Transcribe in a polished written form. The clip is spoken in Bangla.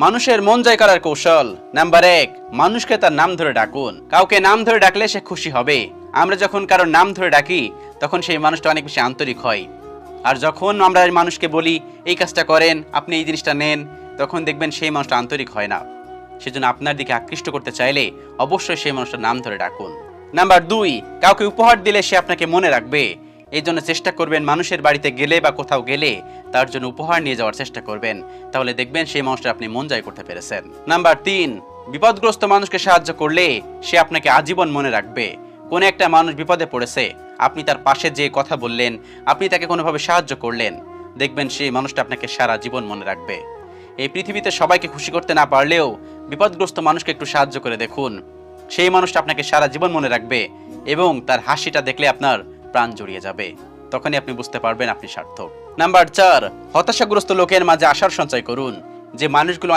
মানুষের মন জয় করার কৌশল নাম্বার 1, মানুষকে তার নাম ধরে ডাকুন। কাউকে নাম ধরে ডাকলে সে খুশি হবে। আমরা যখন কারোর নাম ধরে ডাকি তখন সেই মানুষটা অনেক বেশি আন্তরিক হয়। আর যখন আমরা মানুষকে বলি এই কাজটা করেন, আপনি এই জিনিসটা নেন, তখন দেখবেন সেই মানুষটা আন্তরিক হয় না। সেজন্য আপনার দিকে আকৃষ্ট করতে চাইলে অবশ্যই সেই মানুষটার নাম ধরে ডাকুন। নাম্বার 2, কাউকে উপহার দিলে সে আপনাকে মনে রাখবে। এই জন্য চেষ্টা করবেন মানুষের বাড়িতে গেলে বা কোথাও গেলে তার জন্য উপহার নিয়ে যাওয়ার চেষ্টা করবেন। তাহলে দেখবেন সেই মানুষটা আপনি মন জয় করতে পেরেছেন। নাম্বার 3, বিপদগ্রস্ত মানুষকে সাহায্য করলে সে আপনাকে আজীবন মনে রাখবে। কোন একটা মানুষ বিপদে পড়েছে, আপনি তার পাশে যে কথা বললেন, আপনি তাকে কোনোভাবে সাহায্য করলেন, দেখবেন সেই মানুষটা আপনাকে সারা জীবন মনে রাখবে। এই পৃথিবীতে সবাইকে খুশি করতে না পারলেও বিপদগ্রস্ত মানুষকে একটু সাহায্য করে দেখুন, সেই মানুষটা আপনাকে সারা জীবন মনে রাখবে এবং তার হাসিটা দেখলে আপনার প্রাণ জড়িয়ে যাবে। তখনই আপনি বুঝতে পারবেন আপনি সার্থক। নাম্বার 4, হতাশাগ্রস্ত লোকের মাঝে আশার সঞ্চয় করুন। যে মানুষগুলো